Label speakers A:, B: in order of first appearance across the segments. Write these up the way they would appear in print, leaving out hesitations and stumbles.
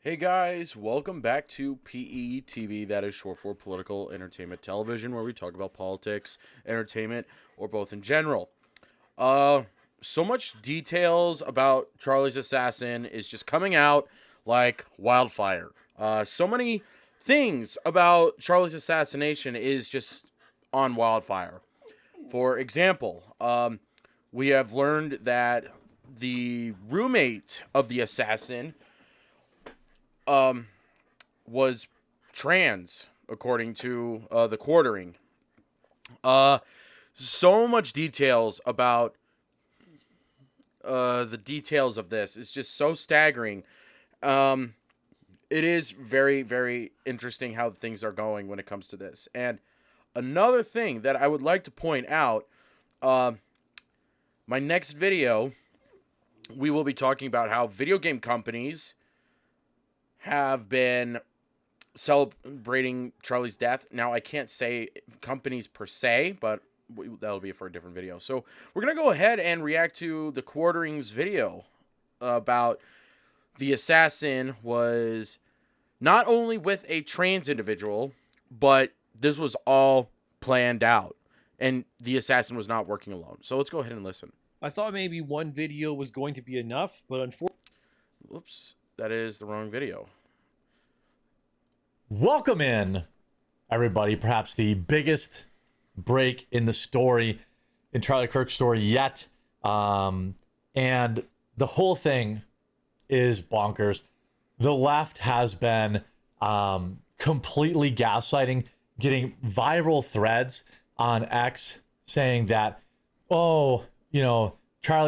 A: Hey guys, welcome back to PE that is short for Political Entertainment Television, where we talk about politics, entertainment, or both in general. So much details about Charlie's assassin is just coming out like wildfire. So many things about Charlie's assassination is just on wildfire. For example, we have learned that the roommate of the assassin was trans, according to the quartering. Uh, so much details about the details of this. It's just so staggering. Um, it is very, very interesting how things are going when it comes to this. And another thing that I would like to point out, uh, my next video, we will be talking about how video game companies have been celebrating Charlie's death. Now, I can't say companies per se, but that'll be for a different video. So we're going to go ahead and react to the quarterings video about the assassin was not only with a trans individual, but this was all planned out. And the assassin was not working alone. So let's go ahead and listen.
B: I thought maybe one video was going to be enough, but unfortunately...
A: Whoops, that is the wrong video.
C: Welcome in, everybody. Perhaps the biggest break in the story, in Charlie Kirk's story yet. And the whole thing is bonkers. The left has been completely gaslighting, getting viral threads on X saying that, Charlie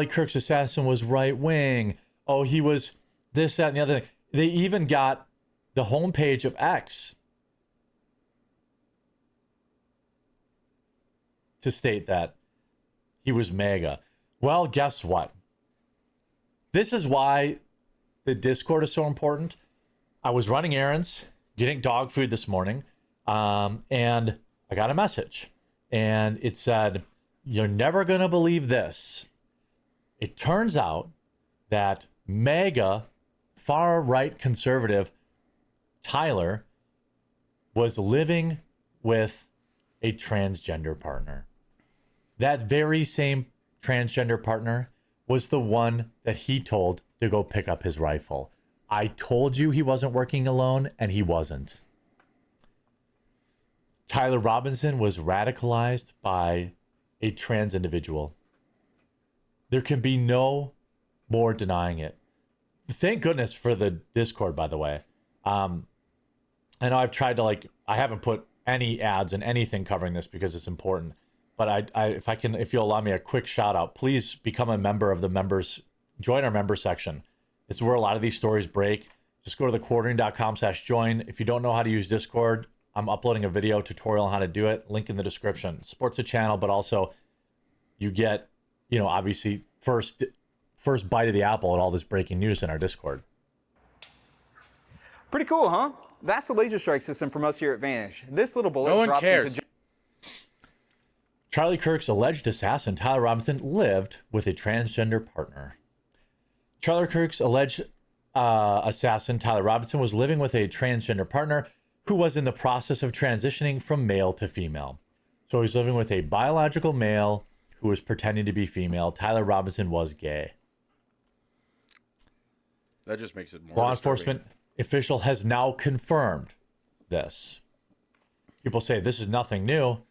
C: Kirk's assassin was right wing. Oh, he was this, that, and the other thing. They even got the homepage of X to state that he was MAGA. Well, guess what? This is why the Discord is so important. I was running errands, getting dog food this morning, and I got a message. And it said, "You're never going to believe this." It turns out that MAGA, far-right conservative Tyler was living with a transgender partner. That very same transgender partner was the one that he told to go pick up his rifle. I told you he wasn't working alone, and he wasn't. Tyler Robinson was radicalized by a trans individual. There can be no more denying it. Thank goodness for the Discord, by the way. I know I've tried to I haven't put any ads in anything covering this because it's important. But if you'll allow me a quick shout out, please become a member of the members. Join our member section. It's where a lot of these stories break. Just go to thequartering.com/join. If you don't know how to use Discord, I'm uploading a video tutorial on how to do it. Link in the description. Supports the channel, but also you get, obviously first bite of the apple at all this breaking news in our Discord.
D: Pretty cool, huh? That's the laser strike system from us here at Vanish. This little bullet
A: No one
D: drops
A: cares.
D: into...
C: Charlie Kirk's alleged assassin, Tyler Robinson, lived with a transgender partner. Charlie Kirk's alleged assassin, Tyler Robinson, was living with a transgender partner who was in the process of transitioning from male to female. So he's living with a biological male who was pretending to be female. Tyler Robinson was gay.
A: That just makes it more
C: Law
A: disturbing.
C: enforcement official has now confirmed this. People say this is nothing new.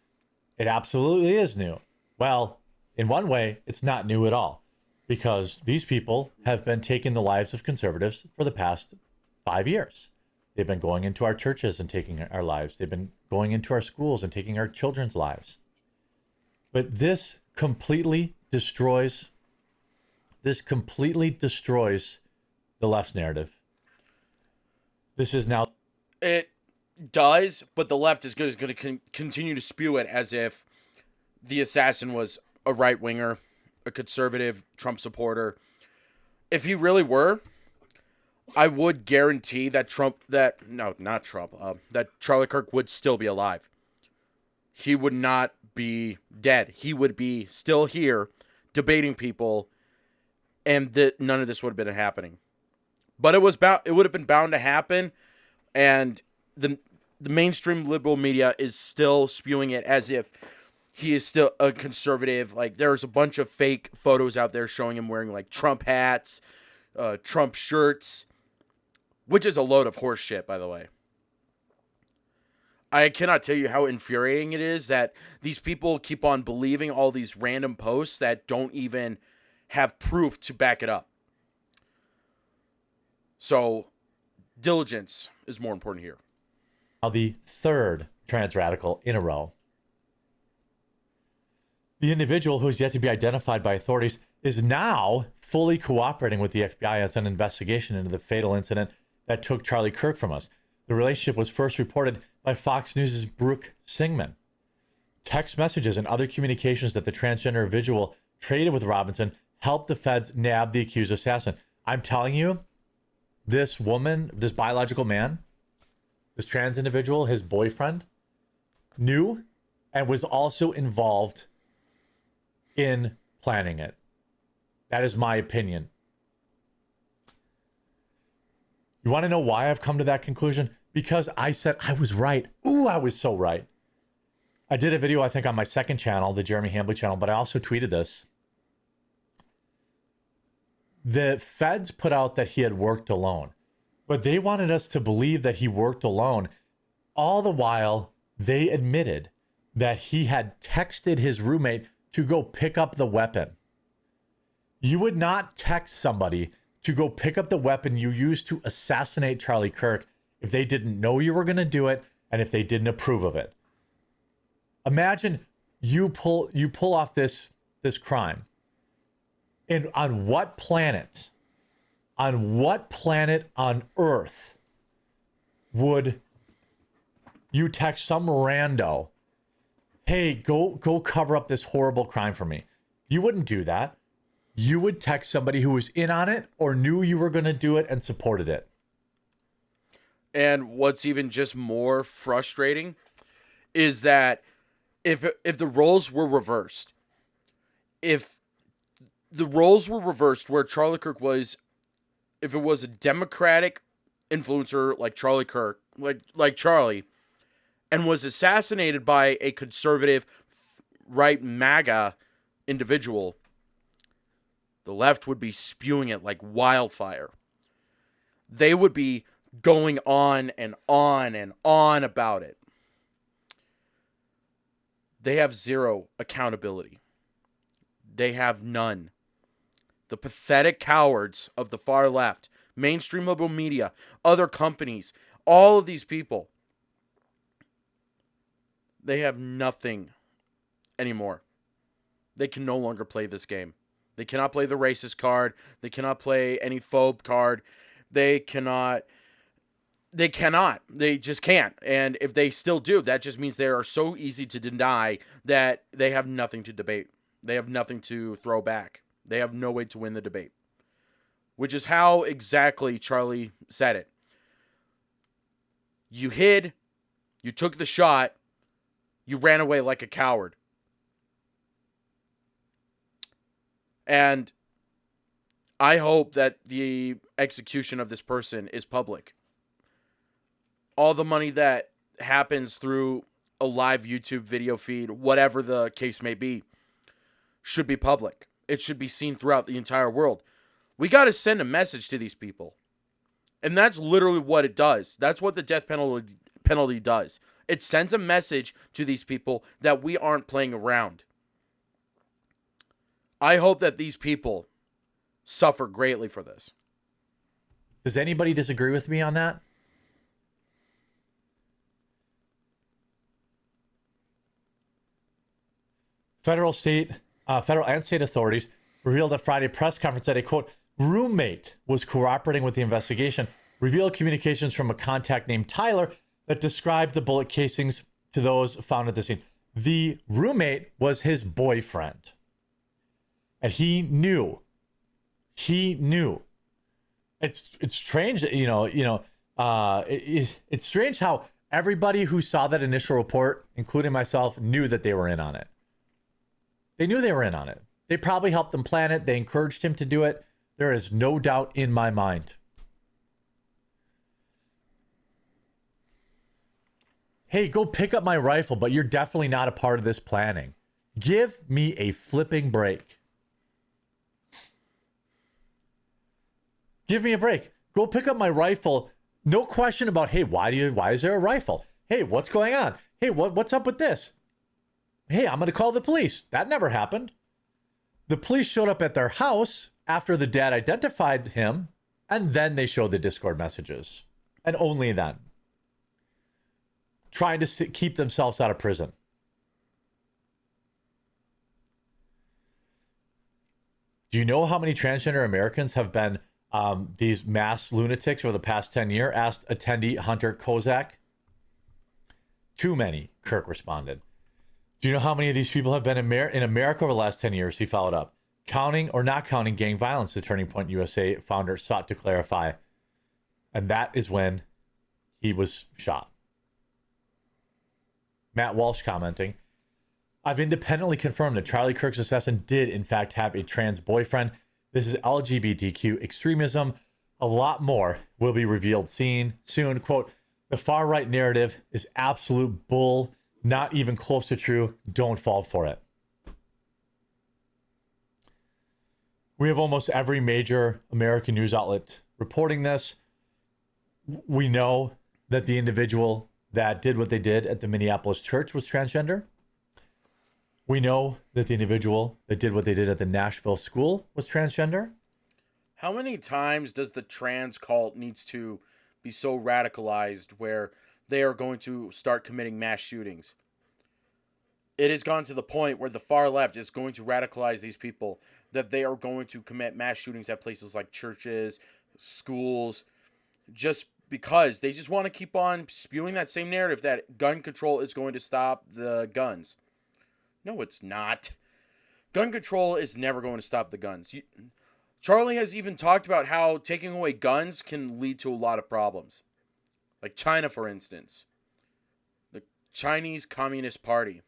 C: It absolutely is new. Well, in one way, it's not new at all, because these people have been taking the lives of conservatives for the past 5 years. They've been going into our churches and taking our lives. They've been going into our schools and taking our children's lives. But this completely destroys the left's narrative. This is now...
A: It does, but the left is going to continue to spew it as if the assassin was a right-winger, a conservative Trump supporter. If he really were, I would guarantee that that Charlie Kirk would still be alive. He would not be dead. He would be still here debating people, and none of this would have been happening. But it was bound. It would have been bound to happen, and the mainstream liberal media is still spewing it as if he is still a conservative. Like, there's a bunch of fake photos out there showing him wearing like Trump hats, Trump shirts, which is a load of horse shit, by the way. I cannot tell you how infuriating it is that these people keep on believing all these random posts that don't even have proof to back it up. So, diligence is more important here.
C: Now, the third trans radical in a row. The individual who is yet to be identified by authorities is now fully cooperating with the FBI as an investigation into the fatal incident that took Charlie Kirk from us. The relationship was first reported by Fox News' Brooke Singman. Text messages and other communications that the transgender individual traded with Robinson helped the feds nab the accused assassin. I'm telling you, this woman, this biological man, this trans individual, his boyfriend, knew and was also involved in planning it. That is my opinion. You want to know why I've come to that conclusion? Because I said I was right. Ooh, I was so right. I did a video, I think, on my second channel, the Jeremy Hambley channel, but I also tweeted this. The feds put out that he had worked alone, but they wanted us to believe that he worked alone. All the while, they admitted that he had texted his roommate to go pick up the weapon. You would not text somebody to go pick up the weapon you used to assassinate Charlie Kirk if they didn't know you were going to do it and if they didn't approve of it. Imagine you pull off this crime. And on what planet on Earth would you text some rando, hey, go cover up this horrible crime for me? You wouldn't do that. You would text somebody who was in on it or knew you were going to do it and supported it.
A: And what's even just more frustrating is that if the roles were reversed, where Charlie Kirk was, if it was a Democratic influencer like Charlie Kirk, like Charlie, and was assassinated by a conservative right MAGA individual, the left would be spewing it like wildfire. They would be going on and on and on about it. They have zero accountability. They have none. The pathetic cowards of the far left, mainstream liberal media, other companies, all of these people, they have nothing anymore. They can no longer play this game. They cannot play the racist card. They cannot play any phobe card. They cannot. They just can't. And if they still do, that just means they are so easy to deny that they have nothing to debate. They have nothing to throw back. They have no way to win the debate. Which is how exactly Charlie said it. You hid. You took the shot. You ran away like a coward. And I hope that the execution of this person is public. All the money that happens through a live YouTube video feed, whatever the case may be, should be public. It should be seen throughout the entire world. We got to send a message to these people. And that's literally what it does. That's what the death penalty does. It sends a message to these people that we aren't playing around. I hope that these people suffer greatly for this.
C: Does anybody disagree with me on that? Federal and state authorities revealed at Friday press conference that a, quote, roommate was cooperating with the investigation, revealed communications from a contact named Tyler that described the bullet casings to those found at the scene. The roommate was his boyfriend. And he knew. It's strange that, it's strange how everybody who saw that initial report, including myself, knew that they were in on it. They knew they were in on it. They probably helped them plan it. They encouraged him to do it. There is no doubt in my mind. hey, go pick up my rifle, but you're definitely not a part of this planning. Give me a flipping break. Give me a break. Go pick up my rifle. No question about, hey, why is there a rifle? Hey, what's going on? Hey, what's up with this? Hey, I'm going to call the police. That never happened. The police showed up at their house after the dad identified him, and then they showed the Discord messages. And only then. Trying to keep themselves out of prison. Do you know how many transgender Americans have been these mass lunatics over the past 10 years? Asked attendee Hunter Kozak. Too many, Kirk responded. Do you know how many of these people have been in America over the last 10 years? He followed up. Counting or not counting gang violence, the Turning Point USA founder sought to clarify. And that is when he was shot. Matt Walsh commenting, I've independently confirmed that Charlie Kirk's assassin did, in fact, have a trans boyfriend. This is LGBTQ extremism. A lot more will be revealed soon. Quote, the far right narrative is absolute bull, not even close to true. Don't fall for it. We have almost every major American news outlet reporting this. We know that the individual that did what they did at the Minneapolis church was transgender. We know that the individual that did what they did at the Nashville school was transgender.
A: How many times does the trans cult needs to be so radicalized where they are going to start committing mass shootings? It has gone to the point where the far left is going to radicalize these people that they are going to commit mass shootings at places like churches, schools, just because they just want to keep on spewing that same narrative that gun control is going to stop the guns. No, it's not. Gun control is never going to stop the guns. Charlie has even talked about how taking away guns can lead to a lot of problems. Like China, for instance. The Chinese Communist Party.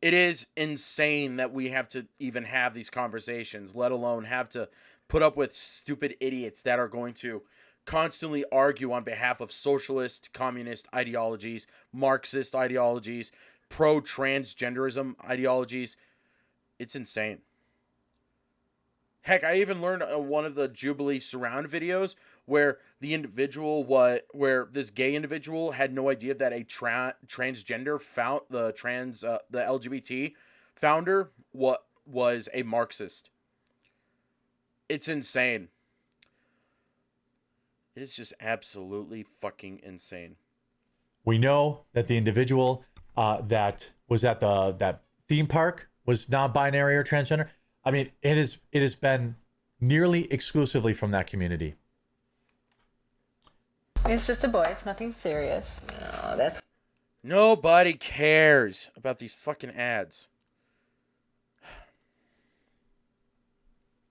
A: It is insane that we have to even have these conversations, let alone have to put up with stupid idiots that are going to constantly argue on behalf of socialist, communist ideologies, Marxist ideologies, pro-transgenderism ideologies. It's insane. Heck, I even learned one of the Jubilee Surround videos where the individual where this gay individual had no idea that a transgender found the LGBT founder was a Marxist. It's insane. It is just absolutely fucking insane.
C: We know that the individual that was at that theme park was non-binary or transgender. I mean, it has been nearly exclusively from that community.
E: It's just a boy. It's nothing serious.
F: No, that's
A: Nobody cares about these fucking ads.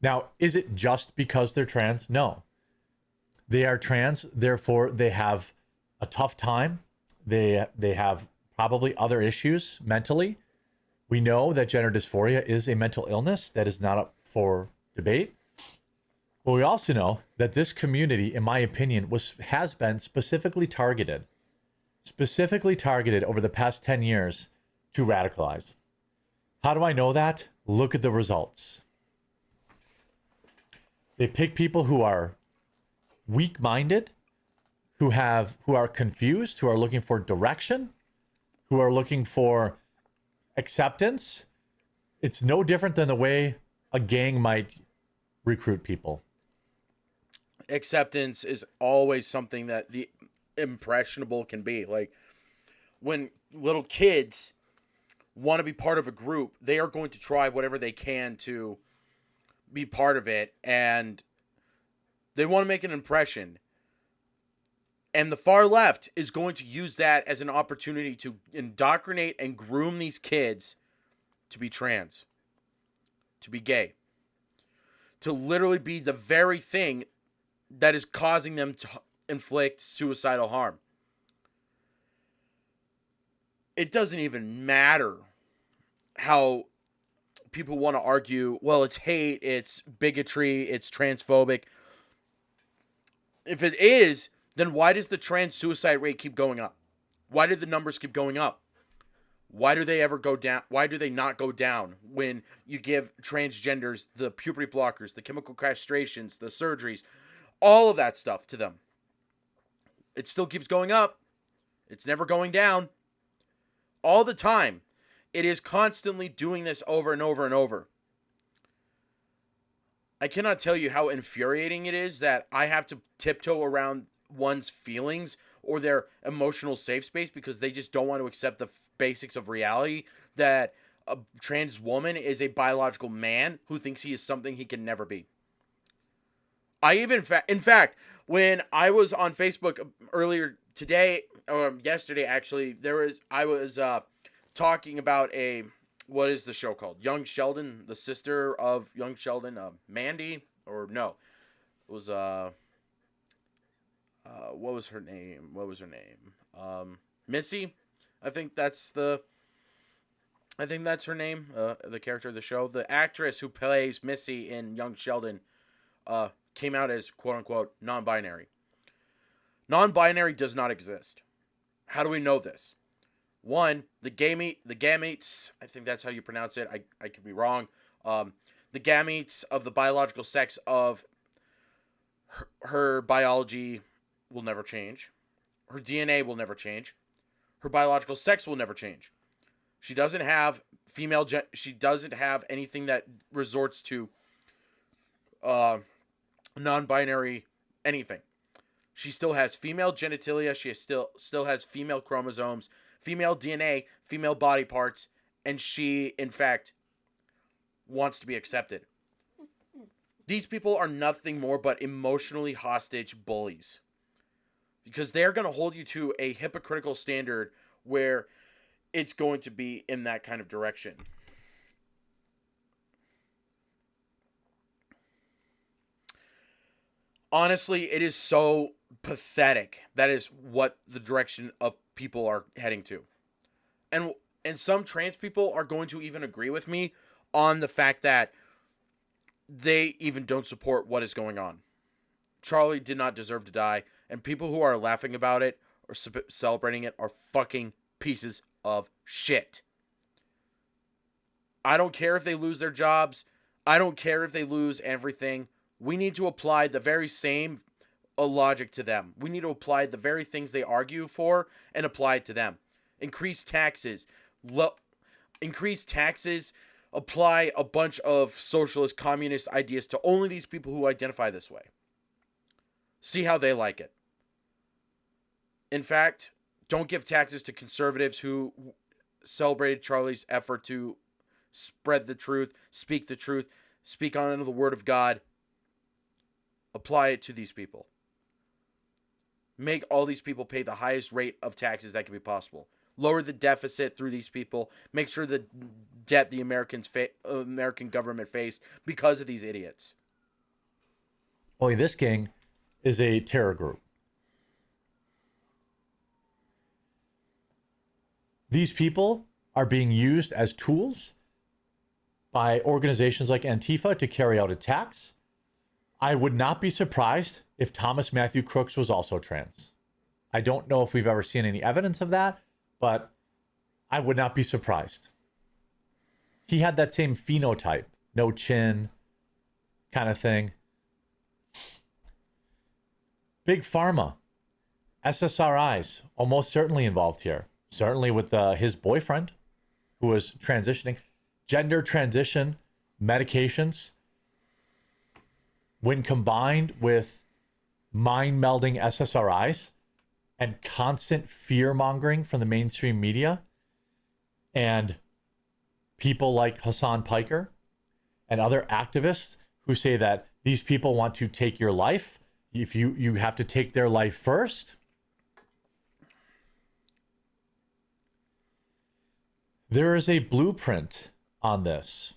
C: Now, is it just because they're trans? No. They are trans, therefore they have a tough time. They have probably other issues mentally. We know that gender dysphoria is a mental illness that is not up for debate. But we also know that this community, in my opinion, has been specifically targeted over the past 10 years to radicalize. How do I know that? Look at the results. They pick people who are weak-minded, who are confused, who are looking for direction, who are looking for acceptance. It's no different than the way a gang might recruit people.
A: Acceptance is always something that the impressionable can be. Like when little kids want to be part of a group, they are going to try whatever they can to be part of it, and they want to make an impression. And the far left is going to use that as an opportunity to indoctrinate and groom these kids to be trans, to be gay, to literally be the very thing that is causing them to inflict suicidal harm. It doesn't even matter how people want to argue, well, it's hate, it's bigotry, it's transphobic. If it is, then why does the trans suicide rate keep going up? Why did the numbers keep going up? Why do they ever go down? Why do they not go down when you give transgenders the puberty blockers, the chemical castrations, the surgeries, all of that stuff to them? It still keeps going up. It's never going down. All the time. It is constantly doing this over and over and over. I cannot tell you how infuriating it is that I have to tiptoe around one's feelings or their emotional safe space because they just don't want to accept the basics of reality that a trans woman is a biological man who thinks he is something he can never be. In fact, when I was on Facebook earlier today, or yesterday actually, I was talking about what is the show called? Young Sheldon, the sister of Young Sheldon, Mandy, or no, it was what was her name? Missy, I think that's her name. The character of the show, the actress who plays Missy in Young Sheldon, came out as quote unquote non-binary. Non-binary does not exist. How do we know this? One, the gametes, I think that's how you pronounce it. I could be wrong. The gametes of the biological sex of her biology will never change. Her DNA will never change. Her biological sex will never change. She doesn't have she doesn't have anything that resorts to non-binary anything. She still has female genitalia, she still has female chromosomes, female DNA, female body parts, and she, in fact, wants to be accepted. These people are nothing more but emotionally hostage bullies. Because they're going to hold you to a hypocritical standard where it's going to be in that kind of direction. Honestly, it is so pathetic. That is what the direction of people are heading to. And some trans people are going to even agree with me on the fact that they even don't support what is going on. Charlie did not deserve to die, and people who are laughing about it or celebrating it are fucking pieces of shit. I don't care if they lose their jobs. I don't care if they lose everything. We need to apply the very same logic to them. We need to apply the very things they argue for and apply it to them. Increase taxes. Apply a bunch of socialist, communist ideas to only these people who identify this way. See how they like it. In fact, don't give taxes to conservatives who celebrated Charlie's effort to spread the truth, speak on the word of God. Apply it to these people. Make all these people pay the highest rate of taxes that can be possible. Lower the deficit through these people. Make sure the debt the American government faced because of these idiots.
C: Only this gang is a terror group. These people are being used as tools by organizations like Antifa to carry out attacks. I would not be surprised if Thomas Matthew Crooks was also trans. I don't know if we've ever seen any evidence of that, but I would not be surprised. He had that same phenotype, no chin kind of thing. Big Pharma, SSRIs, almost certainly involved here. Certainly with his boyfriend who was transitioning. Gender transition medications, when combined with mind-melding SSRIs and constant fear-mongering from the mainstream media and people like Hassan Piker and other activists who say that these people want to take your life, if you have to take their life first. There is a blueprint on this.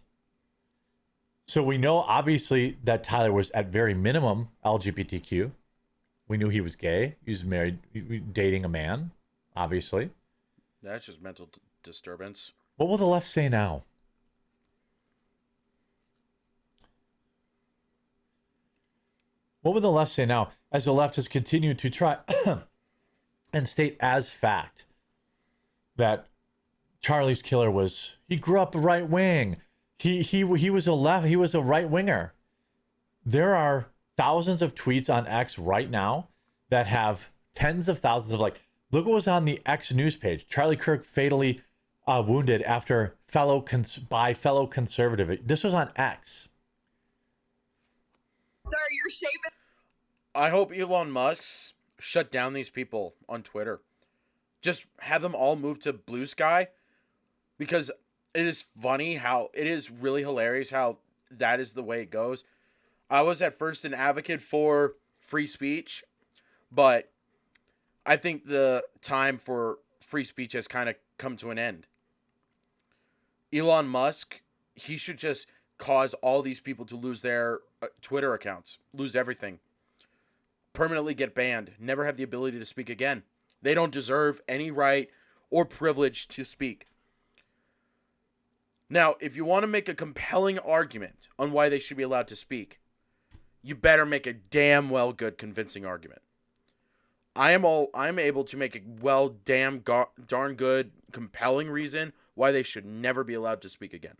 C: So we know obviously that Tyler was at very minimum LGBTQ. We knew he was gay. He was married, dating a man, obviously.
A: That's just mental disturbance.
C: What will the left say now? What would the left say now? as the left has continued to try and state as fact that Charlie's killer he grew up right wing. He was a right winger. There are thousands of tweets on X right now that have tens of thousands of look what was on the X news page. Charlie Kirk fatally wounded after fellow conservative. This was on X.
F: Sir, you're shaping.
A: I hope Elon Musk shut down these people on Twitter. Just have them all move to Blue Sky, because it is funny how it is really hilarious how that is the way it goes. I was at first an advocate for free speech, but I think the time for free speech has kind of come to an end. Elon Musk, he should just cause all these people to lose their Twitter accounts, lose everything, permanently get banned, never have the ability to speak again. They don't deserve any right or privilege to speak. Now, if you want to make a compelling argument on why they should be allowed to speak, you better make a damn well good convincing argument. I'm able to make a darn good compelling reason why they should never be allowed to speak again.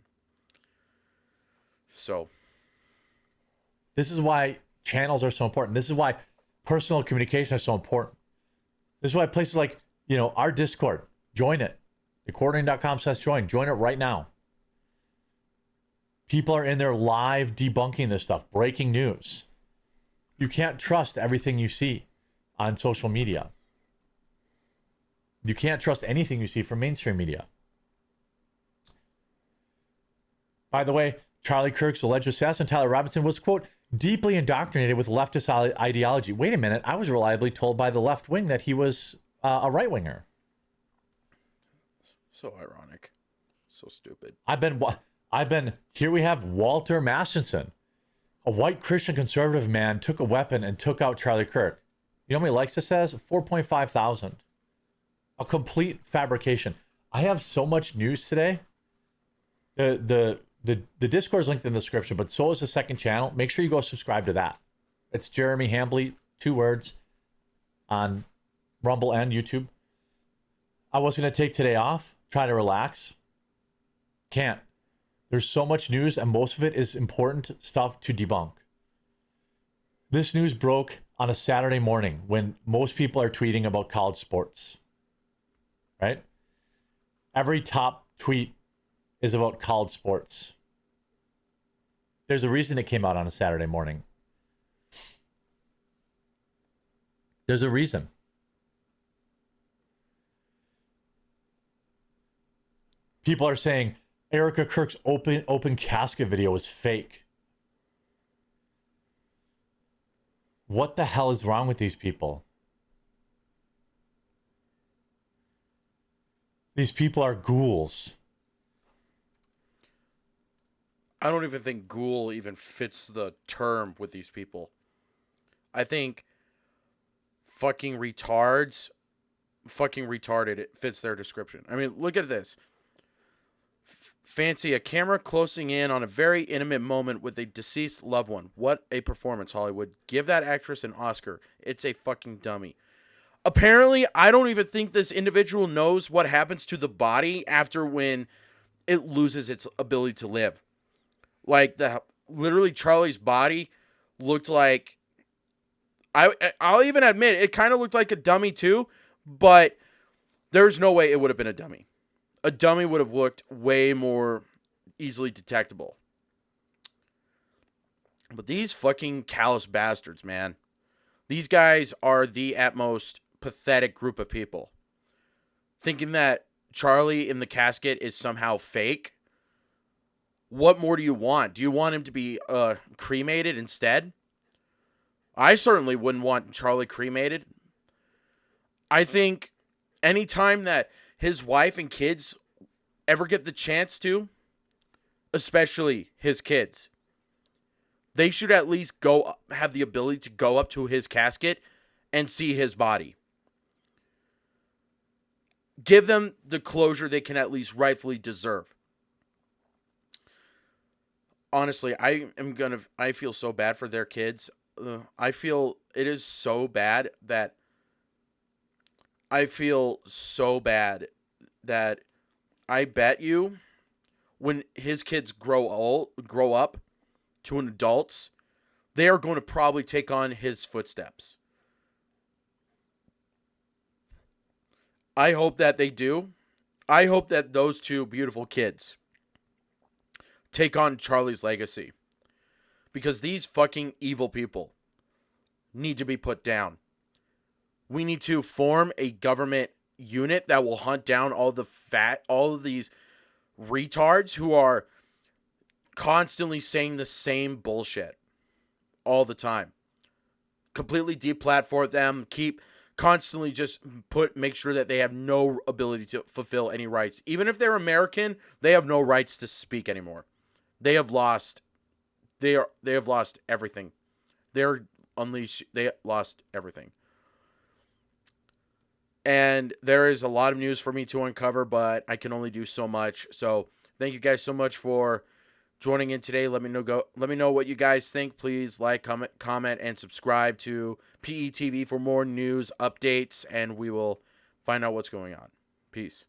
A: So,
C: this is why channels are so important. This is why personal communication is so important. This is why places like, our Discord, join it. Recording.com/join. Join it right now. People are in there live debunking this stuff, breaking news. You can't trust everything you see on social media. You can't trust anything you see from mainstream media. By the way, Charlie Kirk's alleged assassin, Tyler Robinson, was, quote, deeply indoctrinated with leftist ideology. Wait a minute. I was reliably told by the left wing that he was a right winger.
A: so ironic. So stupid.
C: Here we have Walter Masterson, a white Christian conservative man, took a weapon and took out Charlie Kirk. You know how many likes this has? 4.5 thousand. A complete fabrication. I have so much news today. The Discord is linked in the description, but so is the second channel. Make sure you go subscribe to that. It's Jeremy Hambley, 2 words, on Rumble and YouTube. I was going to take today off, try to relax. Can't. There's so much news, and most of it is important stuff to debunk. This news broke on a Saturday morning when most people are tweeting about college sports. Right? Every top tweet is about college sports. There's a reason it came out on a Saturday morning. There's a reason. People are saying Erica Kirk's open casket video was fake. What the hell is wrong with these people? These people are ghouls.
A: I don't even think ghoul even fits the term with these people. I think fucking retarded, it fits their description. I mean, look at this. Fancy a camera closing in on a very intimate moment with a deceased loved one. What a performance, Hollywood. Give that actress an Oscar. It's a fucking dummy. Apparently, I don't even think this individual knows what happens to the body after when it loses its ability to live. Like, literally Charlie's body looked like, I'll even admit, it kind of looked like a dummy too, but there's no way it would have been a dummy. A dummy would have looked way more easily detectable. But these fucking callous bastards, man. These guys are the at most pathetic group of people. Thinking that Charlie in the casket is somehow fake. What more do you want? Do you want him to be cremated instead? I certainly wouldn't want Charlie cremated. I think anytime that his wife and kids ever get the chance to, especially his kids, they should at least have the ability to go up to his casket and see his body. Give them the closure they can at least rightfully deserve. Honestly, I feel so bad for their kids. I feel it is so bad that I feel so bad that I bet you when his kids grow up to an adults, they are going to probably take on his footsteps. I hope that they do. I hope that those two beautiful kids take on Charlie's legacy because these fucking evil people need to be put down. We need to form a government unit that will hunt down all of these retards who are constantly saying the same bullshit all the time. Completely deplatform them, keep constantly just make sure that they have no ability to fulfill any rights. Even if they're American, they have no rights to speak anymore. They have lost they have lost everything. They lost everything. And there is a lot of news for me to uncover, but I can only do so much. So, thank you guys so much for joining in today. Let me know what you guys think. Please like, comment, and subscribe to PETV for more news updates, and we will find out what's going on. Peace.